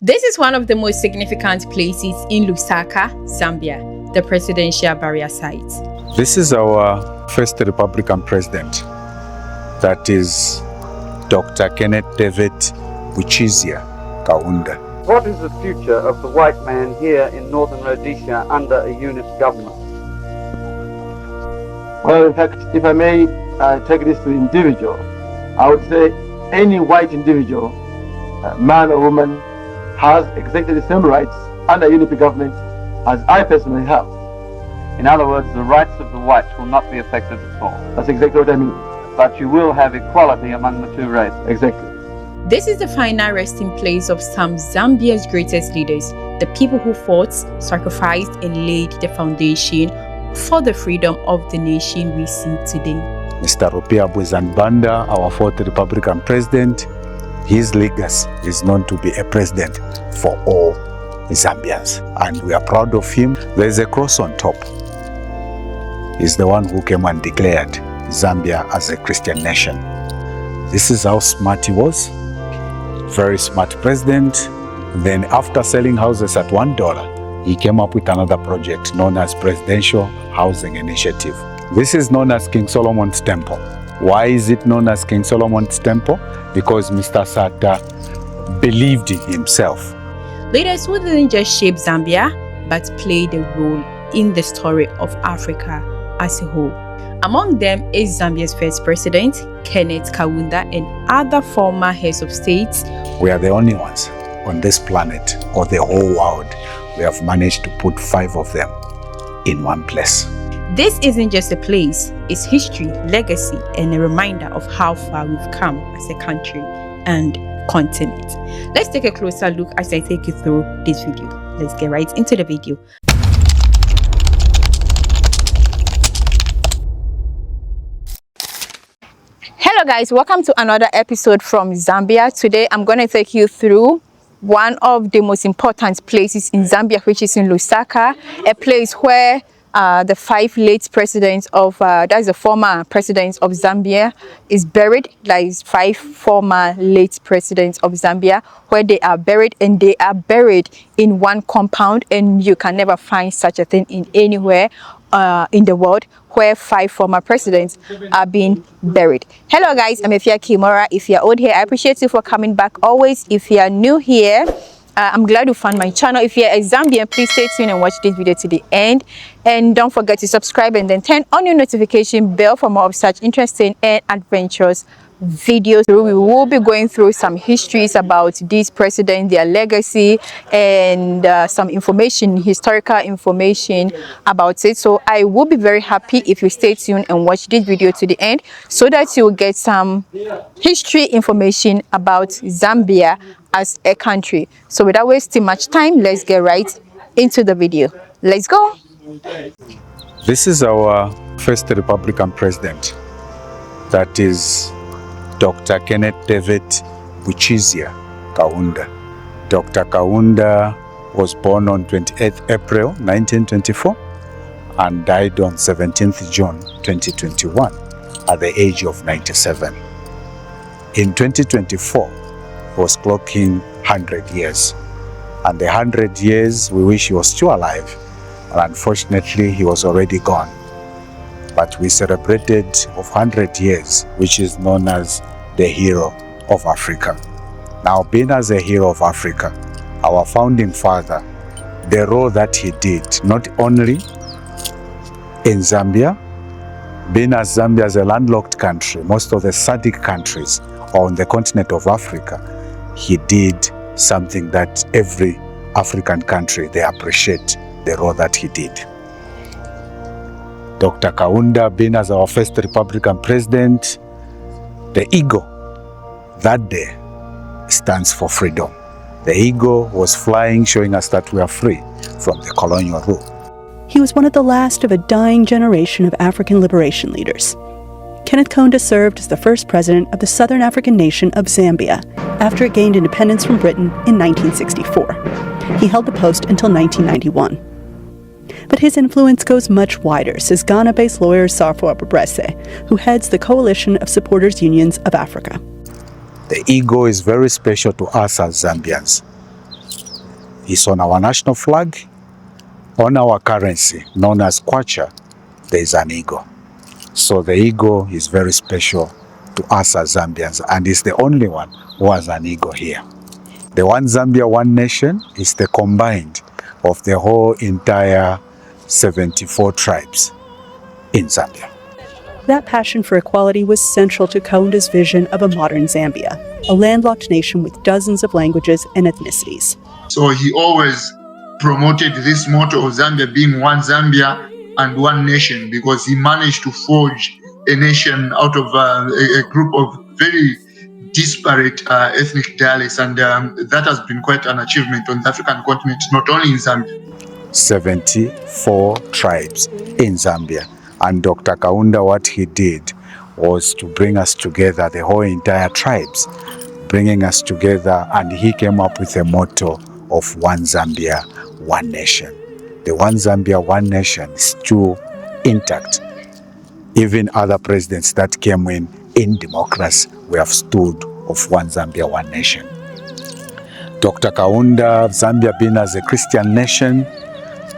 This is one of the most significant places in Lusaka, Zambia, the presidential barrier site. This is our first Republican president, that is Dr. Kenneth Kaunda. What is the future of the white man here in northern Rhodesia under a unit government? Well, in fact, if I may take this to individual, I would say any white individual, man or woman, has exactly the same rights under unity government as I personally have. In other words, the rights of the whites will not be affected at all. That's exactly what I mean. But you will have equality among the two races. Exactly. This is the final resting place of some Zambia's greatest leaders, the people who fought, sacrificed, and laid the foundation for the freedom of the nation we see today. Mr. Rupiah Bwezani Banda, our fourth Republican president, his legacy is known to be a president for all Zambians. And we are proud of him. There's a cross on top. He's the one who came and declared Zambia as a Christian nation. This is how smart he was. Very smart president. Then after selling houses at $1, he came up with another project known as Presidential Housing Initiative. This is known as King Solomon's Temple. Why is it known as King Solomon's Temple? Because Mr. Sata believed in himself. Leaders who didn't just shape Zambia, but played a role in the story of Africa as a whole. Among them is Zambia's first president, Kenneth Kaunda, and other former heads of states. We are the only ones on this planet or the whole world. We have managed to put 5 of them in one place. This isn't just a place, it's history, legacy, and a reminder of how far we've come as a country and continent. Let's take a closer look as I take you through this video. Let's get right into the video. Hello guys, welcome to another episode from Zambia. Today I'm going to take you through one of the most important places in Zambia, which is in Lusaka, a place where the 5 late presidents of, that's the former presidents of Zambia is buried. There is 5 former late presidents of Zambia where they are buried, and they are buried in one compound, and you can never find such a thing in anywhere in the world where 5 former presidents are being buried. Hello guys, I'm EfyaKimora. If you're old here, I appreciate you for coming back always. If you're new here, I'm glad you found my channel. If you're a Zambian, please stay tuned and watch this video to the end. And don't forget to subscribe and then turn on your notification bell for more of such interesting and adventurous videos. We will be going through some histories about these presidents, their legacy, and some information, historical information about it. So I will be very happy if you stay tuned and watch this video to the end, so that you will get some history information about Zambia as a country. So without wasting much time, let's get right into the video. Let's go. This is our first Republican president, that is Dr. Kenneth Kaunda. Dr. Kaunda was born on 28th April 1924 and died on 17th June 2021 at the age of 97. In 2024, he was clocking 100 years. And the 100 years, we wish he was still alive. And unfortunately, he was already gone. But we celebrated of 100 years, which is known as the hero of Africa. Now, being as a hero of Africa, our founding father, the role that he did, not only in Zambia, being as Zambia is a landlocked country, most of the SADC countries or on the continent of Africa, he did something that every African country, they appreciate the role that he did. Dr. Kaunda, being as our first Republican president, the eagle that day stands for freedom. The eagle was flying, showing us that we are free from the colonial rule. He was one of the last of a dying generation of African liberation leaders. Kenneth Kaunda served as the first president of the Southern African nation of Zambia after it gained independence from Britain in 1964. He held the post until 1991. But his influence goes much wider, says Ghana-based lawyer Safo Bwezani, who heads the Coalition of Supporters Unions of Africa. The ego is very special to us as Zambians. is on our national flag. On our currency, known as kwacha, there is an eagle. So the eagle is very special to us as Zambians, and is the only one who has an eagle here. The One Zambia, One Nation is the combined of the whole entire 74 tribes in Zambia. That passion for equality was central to Kaunda's vision of a modern Zambia, a landlocked nation with dozens of languages and ethnicities. So he always promoted this motto of Zambia being one Zambia and one nation, because he managed to forge a nation out of a group of very disparate ethnic dialects, and that has been quite an achievement on the African continent, not only in Zambia. 74 tribes in Zambia. And Dr. Kaunda, what he did was to bring us together, the whole entire tribes, bringing us together, and he came up with a motto of One Zambia, One Nation. The One Zambia, One Nation is still intact. Even other presidents that came in democracy, we have stood of One Zambia, One Nation. Dr. Kaunda, Zambia being as a Christian nation,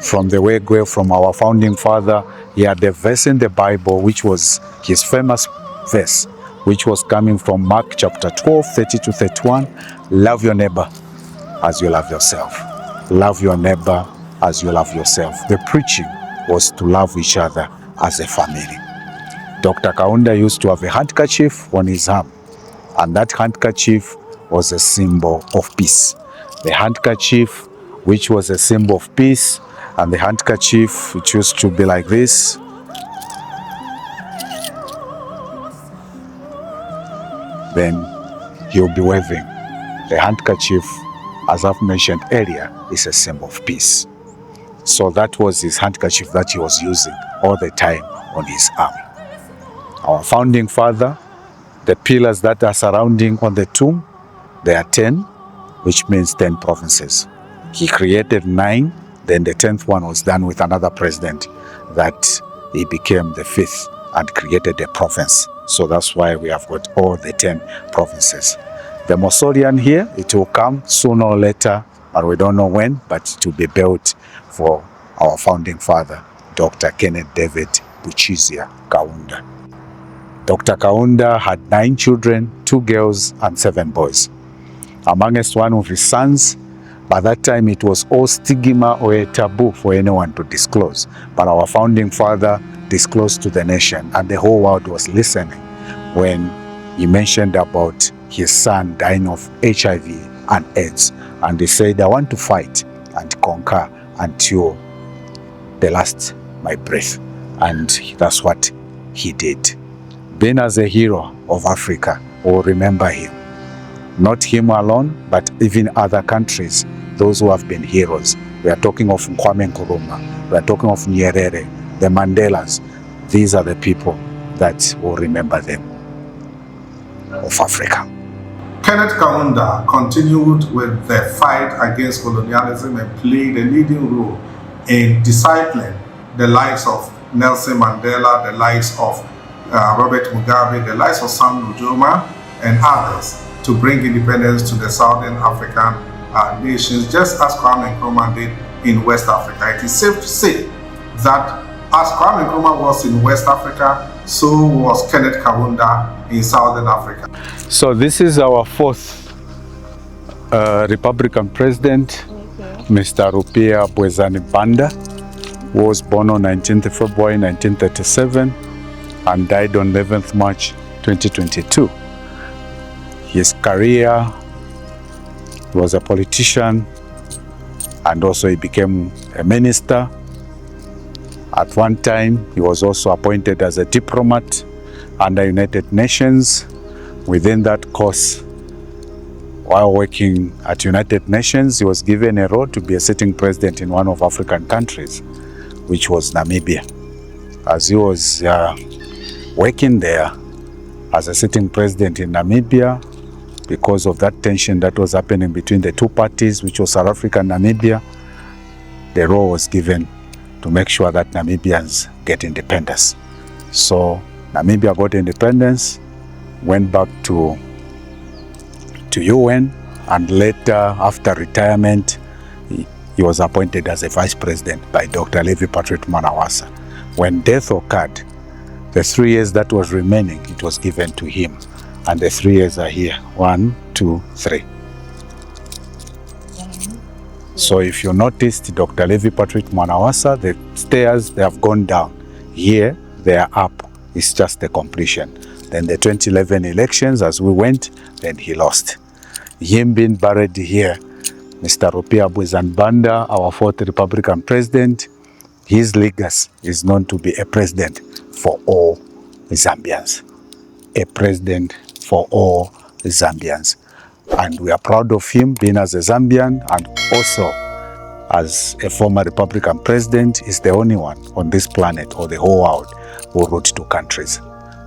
from the way from our founding father, he had a verse in the Bible, which was his famous verse, which was coming from Mark chapter 12, 30 to 31. Love your neighbor as you love yourself. Love your neighbor as you love yourself. The preaching was to love each other as a family. Dr. Kaunda used to have a handkerchief on his arm, and that handkerchief was a symbol of peace. The handkerchief, which was a symbol of peace, and the handkerchief, it used to be like this. Then he'll be waving. The handkerchief, as I've mentioned earlier, is a symbol of peace. So that was his handkerchief that he was using all the time on his arm. Our founding father, the pillars that are surrounding on the tomb, there are 10, which means 10 provinces. He created 9, then the 10th one was done with another president, that he became the 5th and created a province. So that's why we have got all the 10 provinces. The mausoleum here, it will come sooner or later, and we don't know when, but it will be built for our founding father, Dr. Kenneth David Buchizia Kaunda. Dr. Kaunda had 9 children, 2 girls and 7 boys. Amongst one of his sons, by that time it was all stigma or a taboo for anyone to disclose. But our founding father disclosed to the nation, and the whole world was listening when he mentioned about his son dying of HIV and AIDS. And he said, I want to fight and conquer until the last my breath. And that's what he did. Being as a hero of Africa, we'll remember him. Not him alone, but even other countries, those who have been heroes. We are talking of Kwame Nkrumah, we are talking of Nyerere, the Mandelas. These are the people that will remember them of Africa. Kenneth Kaunda continued with the fight against colonialism and played a leading role in discipling the lives of Nelson Mandela, the lives of Robert Mugabe, the lives of Sam Nujoma and others to bring independence to the Southern African nations, just as Kwame Nkrumah did in West Africa. It is safe to say that as Kwame Nkrumah was in West Africa, so was Kenneth Kaunda in Southern Africa. So this is our 4th Republican president, Mr. Rupiah Bwezani Banda, who was born on 19th February 1937 and died on 11th March 2022. His career, he was a politician, and also he became a minister. At one time, he was also appointed as a diplomat under United Nations. Within that course, while working at United Nations, he was given a role to be a sitting president in one of African countries, which was Namibia. As he was working there as a sitting president in Namibia, because of that tension that was happening between the two parties, which was South Africa and Namibia, the role was given to make sure that Namibians get independence. So Namibia got independence, went back to UN, and later, after retirement, He was appointed as a vice president by Dr. Levi Patrick Manawasa. When death occurred, the 3 years that was remaining, it was given to him. And the 3 years are here. 1, 2, 3. So if you noticed, Dr. Levi Patrick Manawasa, the stairs, they have gone down. Here, they are up. It's just the completion. Then the 2011 elections, as we went, then he lost. Him being buried here, Mr. Rupiah Bwezani Banda, our 4th Republican president, his legacy is known to be a president for all Zambians. A president for all Zambians. And we are proud of him being as a Zambian and also as a former Republican president. Is the only one on this planet or the whole world who ruled 2 countries,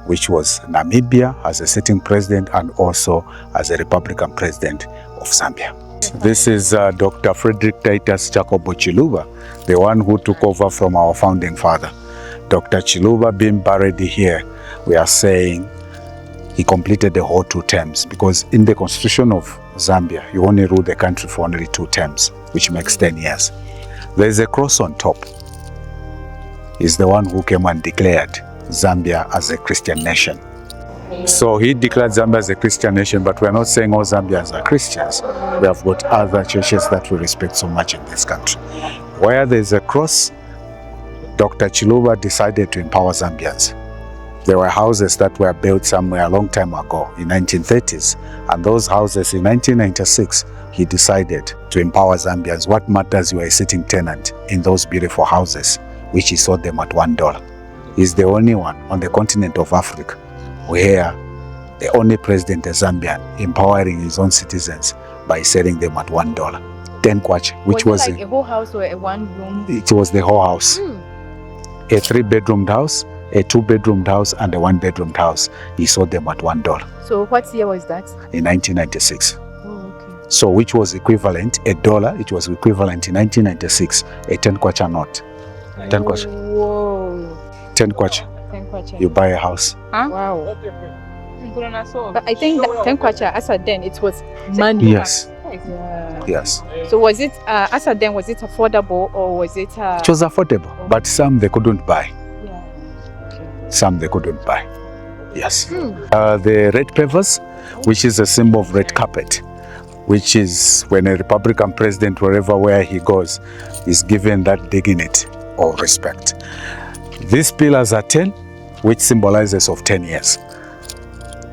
which was Namibia as a sitting president and also as a Republican president of Zambia. This is Dr. Frederick Chiluba, the one who took over from our founding father. Dr. Chiluba being buried here, we are saying he completed the whole 2 terms, because in the constitution of Zambia, you only rule the country for only 2 terms, which makes 10 years. There is a cross on top. He's the one who came and declared Zambia as a Christian nation. So he declared Zambia as a Christian nation, but we're not saying all Zambians are Christians. We have got other churches that we respect so much in this country. Where there's a cross, Dr. Chiluba decided to empower Zambians. There were houses that were built somewhere a long time ago in 1930s, and those houses in 1996, he decided to empower Zambians. What matters, you are a sitting tenant in those beautiful houses, which he sold them at $1. He's the only one on the continent of Africa where the only president is Zambian empowering his own citizens by selling them at $1. 10 kwacha, which was like a whole house or a 1 room? It was the whole house. A 3-bedroomed house, a 2-bedroomed house, and a 1-bedroomed house. He sold them at $1. So what year was that? In 1996. Oh, okay. So which was equivalent, $1, it was equivalent in 1996, a 10 kwacha note. 10 kwacha. Whoa. 10 kwacha. 10 kwacha. You buy a house. Huh? Wow. But I think that 10 kwacha, as at then, it was money. Yes. Yeah. Yes. So was it, as at then, was it affordable or was it? It was affordable, but some they couldn't buy. Yeah. Okay. Some they couldn't buy. Yes. The red pavers, which is a symbol of red carpet, which is when a Republican president, where he goes, is given that dignity or respect. These pillars are 10, which symbolizes of 10 years.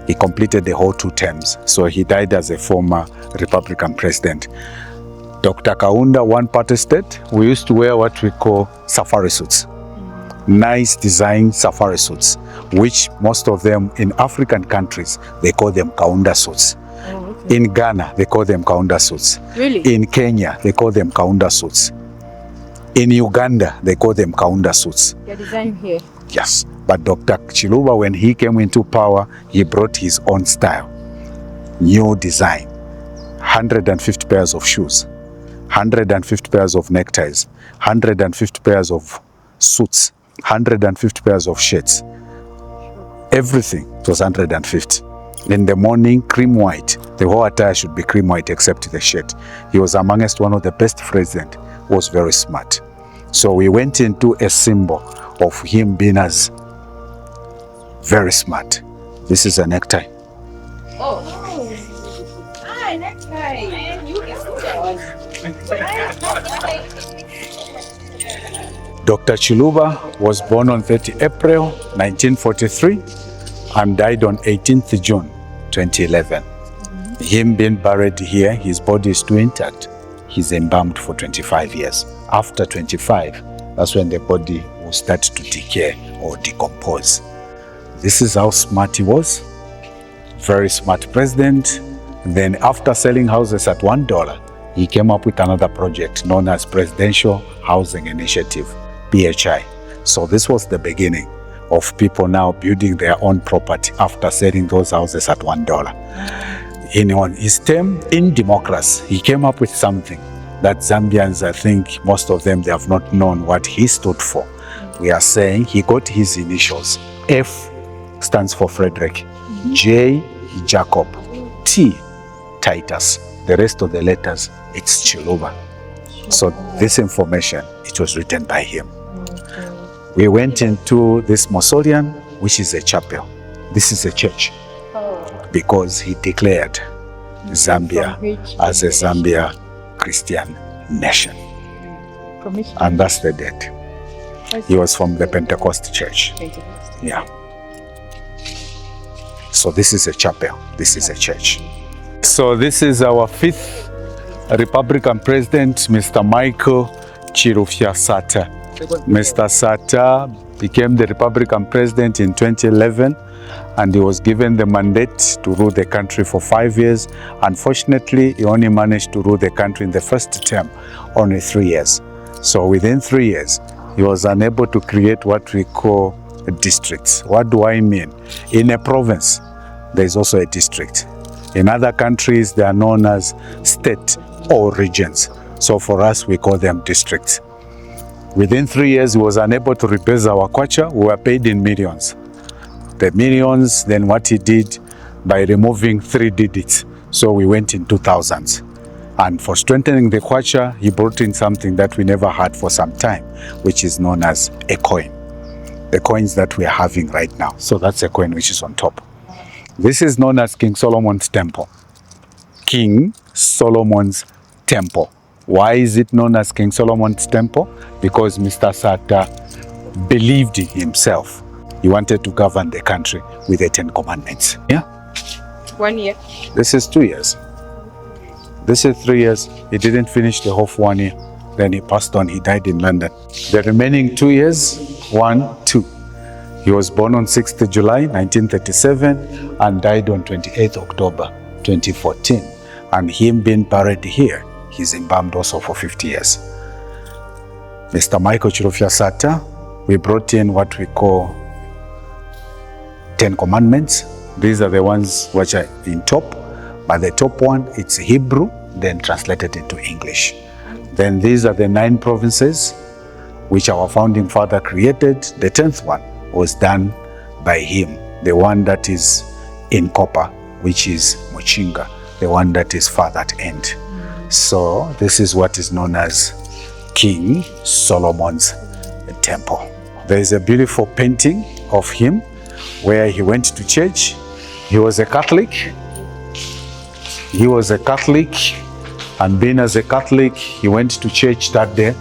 He completed the whole 2 terms, so he died as a former Republican president. Dr. Kaunda, one-party state, we used to wear what we call safari suits. Nice design safari suits, which most of them in African countries, they call them Kaunda suits. Oh, okay. In Ghana, they call them Kaunda suits. Really? In Kenya, they call them Kaunda suits. In Uganda, they call them Kaunda suits. Your design here. Yes. But Dr. Chiluba, when he came into power, he brought his own style. New design. 150 pairs of shoes. 150 pairs of neckties. 150 pairs of suits. 150 pairs of shirts. Everything was 150. In the morning, cream white. The whole attire should be cream white except the shirt. He was amongst one of the best presidents. Was very smart. So we went into a symbol of him being as very smart. This is a necktie. Oh. Hi, necktie. Dr. Chiluba was born on 30 April 1943 and died on 18th June 2011. Him being buried here, his body is still intact. He's embalmed for 25 years. After 25, that's when the body will start to decay or decompose. This is how smart he was. Very smart president. Then after selling houses at $1, he came up with another project known as Presidential Housing Initiative, PHI. So this was the beginning of people now building their own property after selling those houses at $1. On his term in democracy, he came up with something that Zambians, I think most of them, they have not known what he stood for. We are saying he got his initials. F stands for Frederick, J, Jacob, T, Titus. The rest of the letters, it's Chiluba. So this information, it was written by him. We went into this mausoleum, which is a chapel. This is a church, because he declared Zambia as a Zambia Christian nation. And that's the date. He was from the Pentecost church. Yeah. So this is a chapel. This is a church. So this is our 5th Republican President, Mr. Michael Chirufya Sata. Mr. Sata became the Republican President in 2011, and he was given the mandate to rule the country for 5 years. Unfortunately, he only managed to rule the country in the first term, only 3 years. So within 3 years, he was unable to create what we call districts. What do I mean? In a province, there is also a district. In other countries, they are known as state or regions. So for us, we call them districts. Within 3 years, he was unable to replace our kwacha. We were paid in millions. The millions, then what he did by removing 3 digits. So we went in 2000s. And for strengthening the kwacha, he brought in something that we never had for some time, which is known as a coin. The coins that we are having right now. So that's a coin which is on top. This is known as King Solomon's Temple. King Solomon's Temple. Why is it known as King Solomon's Temple? Because Mr. Sata believed in himself. He wanted to govern the country with the 10 commandments. Yeah? 1 year. This is 2 years. This is 3 years. He didn't finish the whole 1 year. Then he passed on. He died in London. The remaining 2 years, 1, 2. He was born on 6th July 1937 and died on 28th October 2014. And him being buried here, he's embalmed also for 50 years. Mr. Michael Chirufya Sata, we brought in what we call 10 commandments. These are the ones which are in top, but the top one, it's Hebrew, then translated into English. Then these are the 9 provinces which our founding father created. The 10th one was done by him, the one that is in copper, which is Muchinga, the one that is far that end. So this is what is known as King Solomon's Temple. There is a beautiful painting of him where he went to church. He was a Catholic. He was a Catholic, and being as a Catholic, he went to church that day.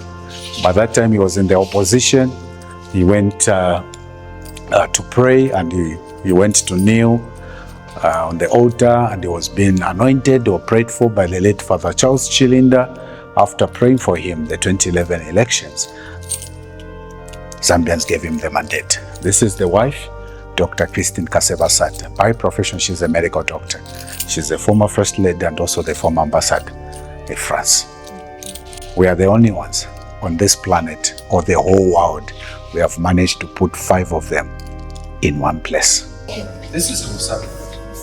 By that time, he was in the opposition. He went to pray, and he went to kneel on the altar, and he was being anointed or prayed for by the late Father Charles Chilinda. After praying for him, the 2011 elections, Zambians gave him the mandate. This is the wife, Dr. Christine Kaseva Sata. By profession, she's a medical doctor. She's the former First Lady and also the former ambassador in France. We are the only ones on this planet or the whole world. We have managed to put 5 of them in one place. This is Lusaka.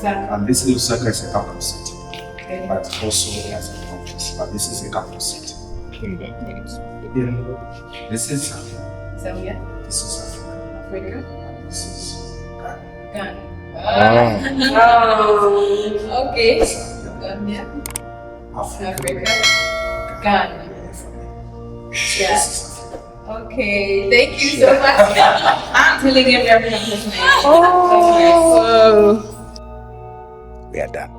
And this Lusaka is a capital city. Okay. But also has a fortress. But this is a capital city. Yeah. This is Zambia. This is Africa. And this is Ghana. Oh. Okay. Zambia. Africa. Ghana. Yes. Okay, thank you so much. I'm telling everyone. Oh. We are done.